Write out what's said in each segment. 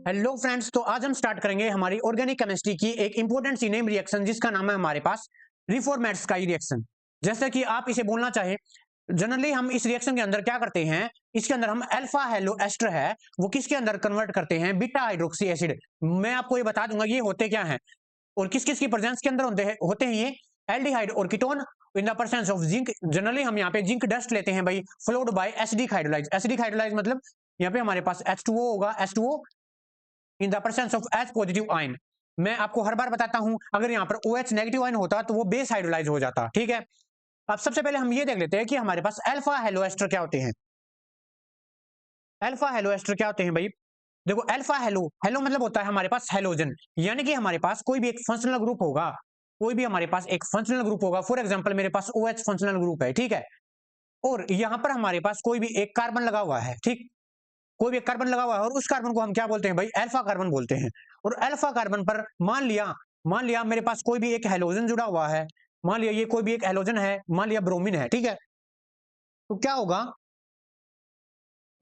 Hello friends, तो आज हम स्टार्ट करेंगे हमारी ऑर्गेनिक केमिस्ट्री की एक इंपॉर्टेंट सी नेम रिएक्शन जिसका नाम है हमारे पास रिफॉर्मेट्सकाई रिएक्शन। जैसे कि आप इसे बोलना चाहे, जनरली हम इस रिएक्शन के अंदर क्या करते हैं, इसके अंदर हम अल्फा हेलो एस्टर है वो किसके अंदर कन्वर्ट करते हैं, बीटा हाइड्रोक्सी एसिड। मैं आपको ये बता दूंगा ये होते क्या हैं और किस किस की प्रेजेंस के अंदर होते हैं ये एल्डिहाइड और ketone in the presence of zinc. Generally हम यहाँ पे जिंक डस्ट लेते हैं भाई, followed by acidic hydrolyse. Acidic hydrolyse मतलब यहाँ पे हमारे पास H2O होगा, H2O in the presence of H positive ion. मैं आपको हर बार बताता हूं, अगर यहाँ पर OH नेगेटिव आयन होता तो वो बेस हाइड्रोलाइज हो जाता। ठीक है, अब सबसे पहले हम ये देख लेते हैं कि हमारे पास अल्फा हेलो एस्टर क्या होते हैं। अल्फा हेलो एस्टर क्या होते हैं भाई? देखो, अल्फा हेलो, हेलो मतलब होता है हमारे पास हेलोजन, यानी कि हमारे पास कोई भी एक फंक्शनल ग्रुप होगा, कोई भी हमारे पास एक फंक्शनल ग्रुप होगा। फॉर एग्जांपल मेरे पास OH फंक्शनल ग्रुप है, ठीक है, और यहां पर हमारे पास कोई भी एक कार्बन लगा हुआ है, ठीक, कोई भी कार्बन लगा हुआ है और उस कार्बन को हम क्या बोलते हैं भाई? अल्फा कार्बन बोलते हैं। और अल्फा कार्बन पर मान लिया मेरे पास कोई भी एक हेलोजन जुड़ा हुआ है, मान लिया ये कोई भी एक हेलोजन है, मान लिया ब्रोमीन है, ठीक है, तो क्या होगा?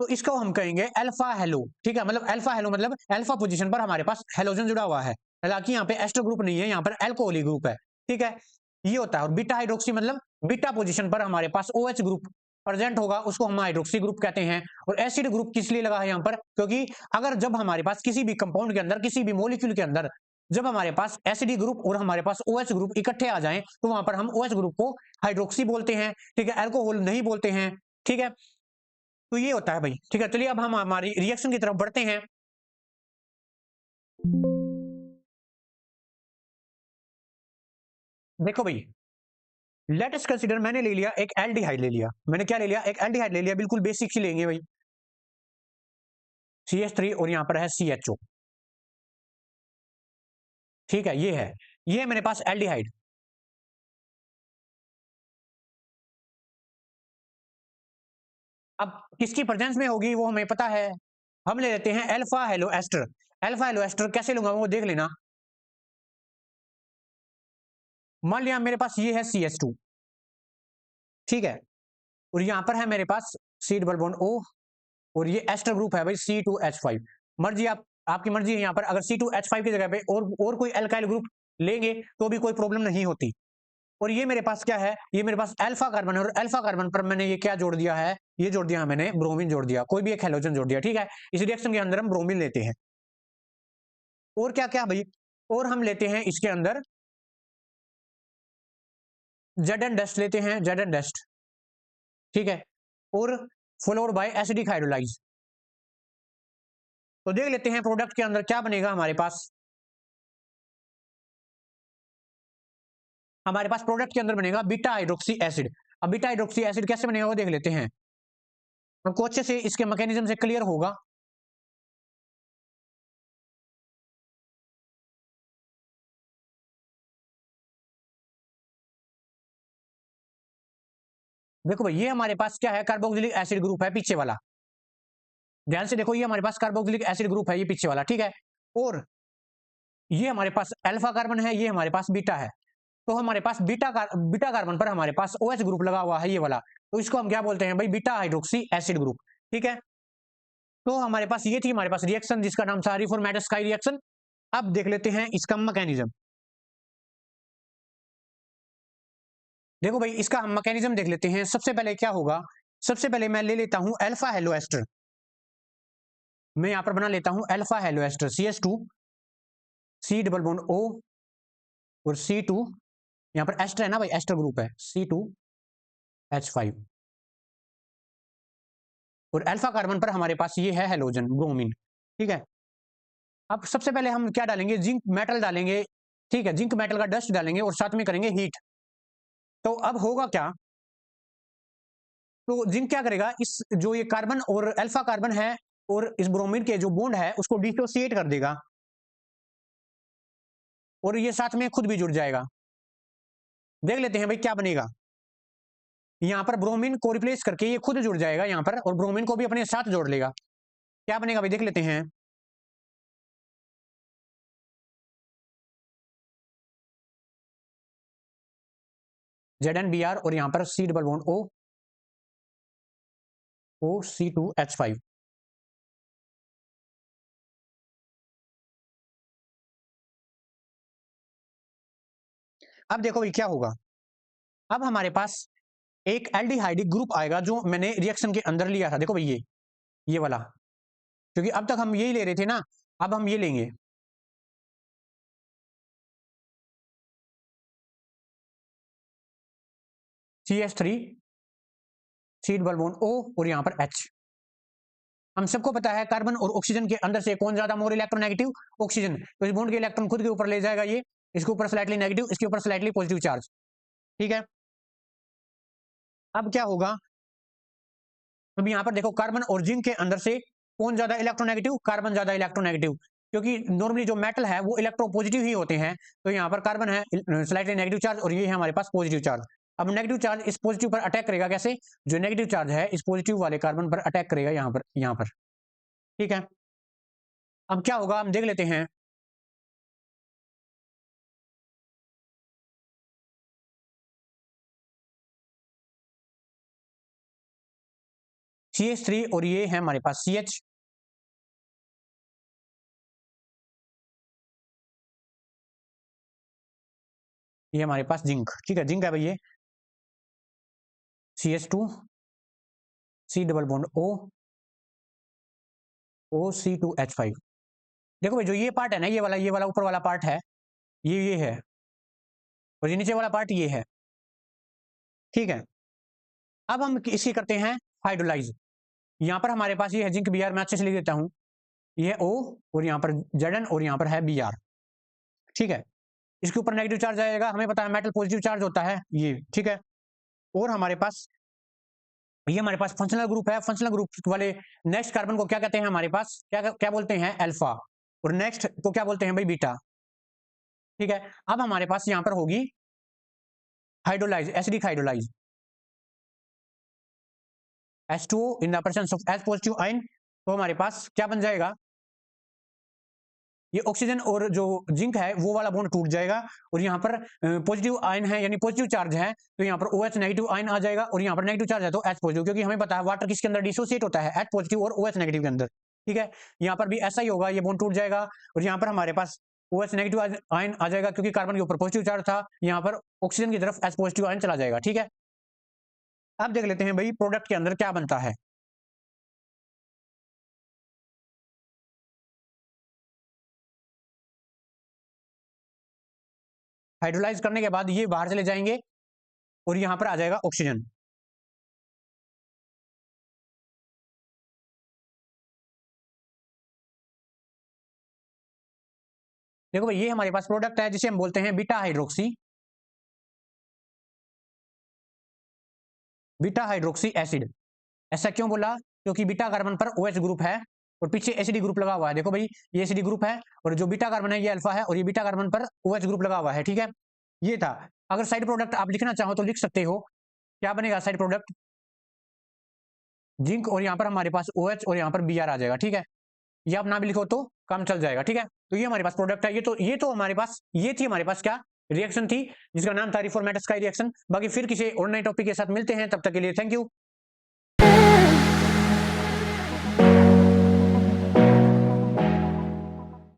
तो इसको हम कहेंगे अल्फा हेलो। ठीक है, मतलब अल्फा हेलो मतलब अल्फा पोजीशन पर हमारे पास हेलोजन जुड़ा हुआ है, हालांकि यहाँ पे एस्टर ग्रुप नहीं है, यहाँ पर अल्कोहली ग्रुप है। ठीक है, ये होता है। और बीटा हाइड्रोक्सी मतलब बीटा पोजीशन पर हमारे पास OH ग्रुप प्रेजेंट होगा, उसको हम हाइड्रोक्सी ग्रुप कहते हैं। और एसिड ग्रुप किस लिए लगा है यहाँ पर? क्योंकि अगर जब हमारे पास किसी भी कंपाउंड के अंदर, किसी भी मोलिक्यूल के अंदर जब हमारे पास एसिडी ग्रुप और हमारे पास OH ग्रुप इकट्ठे आ जाएं तो वहां पर हम OH ग्रुप को हाइड्रोक्सी बोलते हैं। ठीक है, अल्कोहल नहीं बोलते हैं। ठीक है, तो ये होता है भाई। ठीक है, चलिए अब हम हमारी रिएक्शन की तरफ बढ़ते हैं। देखो भाई, लेट अस कंसीडर, मैंने ले लिया एक एल्डिहाइड ले लिया। मैंने क्या ले लिया? एक एल्डिहाइड ले लिया, बिल्कुल बेसिक ही लेंगे भाई। CH3 और यहां पर है CHO। ठीक है, ये है मेरे पास एल्डिहाइड। अब किसकी प्रेजेंस में होगी वो हमें पता है। हम ले लेते हैं alpha halo ester. Alpha halo ester कैसे लूंगा वो देख लेना। मान लिया मेरे पास ये है CH2, ठीक है, और यहां पर है मेरे पास सी डबल बॉन्ड O, और ये एस्टर ग्रुप है भाई C2H5। मर्जी आपकी मर्जी है, यहाँ पर अगर C2H5 की जगह पे और कोई एल्काइल ग्रुप लेंगे तो भी कोई प्रॉब्लम नहीं होती। और ये मेरे पास क्या है? ये मेरे पास अल्फा कार्बन है, और अल्फा कार्बन पर मैंने ये क्या जोड़ दिया है? ये जोड़ दिया है मैंने ब्रोमीन जोड़ दिया, कोई भी एक हेलोजन जोड़ दिया। ठीक है, इस रिएक्शन के अंदर हम ब्रोमीन लेते हैं। और क्या क्या भाई? और हम लेते हैं इसके अंदर जेड डस्ट लेते हैं, जेड डस्ट। ठीक है, और फॉलोड बाय एसिडिक हाइड्रोलाइज। तो देख लेते हैं प्रोडक्ट के अंदर क्या बनेगा हमारे पास। हमारे पास प्रोडक्ट के अंदर बनेगा बीटा हाइड्रोक्सी एसिड। अब बीटा हाइड्रोक्सी एसिड कैसे बनेगा वो देख लेते हैं, हमको अच्छे से इसके मैकेनिज्म से क्लियर होगा। देखो भाई, ये हमारे पास क्या है? कार्बोक्सिलिक एसिड ग्रुप है पीछे वाला। ध्यान से देखो, ये हमारे पास कार्बोक्सिलिक एसिड ग्रुप है, ये पीछे वाला। ठीक है, और ये हमारे पास अल्फा कार्बन है, ये हमारे पास बीटा है। तो हमारे पास बीटा कार्बन पर हमारे पास OH ग्रुप लगा हुआ है, ये वाला। तो इसको हम क्या बोलते हैं भाई? Beta hydroxy acid group. ठीक है, तो हमारे पास ये थी हमारे पास रिएक्शन जिसका नाम था रिफॉर्मेटस्काई रिएक्शन। अब देख लेते हैं इसका मैकेनिज्म। देखो भाई, इसका हम मैकेनिज्म देख लेते हैं। सबसे पहले क्या होगा? सबसे पहले मैं ले लेता हूं अल्फा हेलो एस्टर। मैं यहां पर बना लेता हूं alpha halo ester CH2, C double bond O, और C2, यहां पर एस्टर है ना भाई, एस्टर ग्रुप है C2H5। और अल्फा कार्बन पर हमारे पास ये है हेलोजन ब्रोमीन। ठीक है, अब सबसे पहले हम क्या डालेंगे? जिंक मेटल डालेंगे। ठीक है, जिंक मेटल का डस्ट डालेंगे और साथ में करेंगे हीट। तो अब होगा क्या? तो जिंक क्या करेगा? इस जो ये कार्बन और अल्फा कार्बन है और इस ब्रोमीन के जो बॉन्ड है उसको डिसोसिएट कर देगा, और ये साथ में खुद भी जुड़ जाएगा। देख लेते हैं भाई क्या बनेगा। यहाँ पर ब्रोमीन को रिप्लेस करके ये खुद जुड़ जाएगा यहाँ पर, और ब्रोमीन को भी अपने साथ जोड़ लेगा। क्या बनेगा भाई? देख लेते हैं। ZnBr, और यहाँ पर सी डबल बॉन्ड O, C2H5। अब देखो भाई क्या होगा, अब हमारे पास एक एल्डिहाइड ग्रुप आएगा जो मैंने रिएक्शन के अंदर लिया था। देखो भाई ये वाला, क्योंकि अब तक हम यही ले रहे थे ना, अब हम ये लेंगे। CH3 सी डबल बॉन्ड O और यहां पर H। हम सबको पता है कार्बन और ऑक्सीजन के अंदर से कौन ज्यादा मोर इलेक्ट्रोनेगेटिव, ऑक्सीजन। तो इस बॉन्ड के इलेक्ट्रॉन खुद के ऊपर ले जाएगा, ये इसके ऊपर स्लाइटली नेगेटिव, इसके ऊपर स्लाइटली पॉजिटिव चार्ज। ठीक है, अब क्या होगा, अब यहाँ पर देखो कार्बन और जिंक के अंदर से कौन ज्यादा इलेक्ट्रोनेगेटिव, कार्बन ज्यादा इलेक्ट्रोनेगेटिव, क्योंकि नॉर्मली जो मेटल है वो इलेक्ट्रोपॉजिटिव ही होते हैं। तो यहाँ पर कार्बन है स्लाइटली नेगेटिव चार्ज और ये है हमारे पास पॉजिटिव चार्ज। अब नेगेटिव चार्ज इस पॉजिटिव पर अटैक करेगा, कैसे, जो नेगेटिव चार्ज है इस पॉजिटिव वाले कार्बन पर अटैक करेगा यहाँ पर। ठीक है, अब क्या होगा हम देख लेते हैं। CH3 और ये है हमारे पास CH, ये हमारे पास जिंक। ठीक है, जिंक है भाई ये CH2 C double bond OC2H5। देखो भाई जो ये पार्ट है ना, ये वाला ऊपर वाला पार्ट है, ये है, और ये नीचे वाला पार्ट ये है। ठीक है, अब हम इसकी करते हैं हाइड्रोलाइज। यहाँ पर हमारे पास ये है जिंक Br, मैं अच्छे से लिख देता हूँ, ये है O और यहाँ पर Zn और यहाँ पर है Br। ठीक है, इसके ऊपर नेगेटिव चार्ज आएगा, हमें पता है मेटल पॉजिटिव चार्ज होता है ये। ठीक है, और हमारे पास ये हमारे पास फंक्शनल ग्रुप है। फंक्शनल ग्रुप वाले नेक्स्ट कार्बन को क्या कहते हैं, हमारे पास क्या क्या बोलते हैं, अल्फा, और नेक्स्ट को क्या बोलते हैं भाई, बीटा। ठीक है, अब हमारे पास यहाँ पर होगी hydrolyse, acidic hydrolyse, H2O in the presence of H positive ion. तो हमारे पास क्या बन जाएगा, ये ऑक्सीजन और जो जिंक है वो वाला बॉन्ड टूट जाएगा, और यहाँ पर पॉजिटिव आयन है यानी पॉजिटिव चार्ज है, तो यहाँ पर OH नेगेटिव आयन आ जाएगा, और यहाँ पर नेगेटिव चार्ज है तो H पॉजिटिव, क्योंकि हमें पता है वाटर किसके अंदर डिसोसिएट होता है, H पॉजिटिव और OH नेगेटिव के अंदर। ठीक है, यहाँ पर भी ऐसा ही होगा, ये बॉन्ड टूट जाएगा, और यहाँ पर हमारे पास OH नेगेटिव आयन आ जाएगा, क्योंकि कार्बन के ऊपर पॉजिटिव चार्ज था, यहाँ पर ऑक्सीजन की तरफ H पॉजिटिव आयन चला जाएगा। ठीक है, अब देख लेते हैं भाई प्रोडक्ट के अंदर क्या बनता है। हाइड्रोलाइज करने के बाद ये बाहर चले जाएंगे और यहाँ पर आ जाएगा ऑक्सीजन। देखो भाई ये हमारे पास प्रोडक्ट है जिसे हम बोलते हैं beta hydroxy, beta hydroxy acid. ऐसा क्यों बोला, क्योंकि बीटा कार्बन पर OH ग्रुप है और पीछे एसिडी ग्रुप लगा हुआ है। देखो भाई ये एसिडी ग्रुप है, और जो बीटा कार्बन है ये अल्फा है, और ये बीटा कार्बन पर OH ग्रुप लगा हुआ है। ठीक है, ये था। अगर साइड प्रोडक्ट आप लिखना चाहो तो लिख सकते हो, क्या बनेगा साइड प्रोडक्ट, जिंक और यहाँ पर हमारे पास OH और यहाँ पर Br आ जाएगा। ठीक है, ये आप ना भी लिखो तो काम चल जाएगा। ठीक है, तो ये हमारे पास प्रोडक्ट है। ये तो हमारे पास ये थी हमारे पास क्या रिएक्शन थी, जिसका नाम था रिफॉर्मेटस का रिएक्शन। बाकी फिर किसी और नए टॉपिक के साथ मिलते हैं, तब तक के लिए थैंक यू।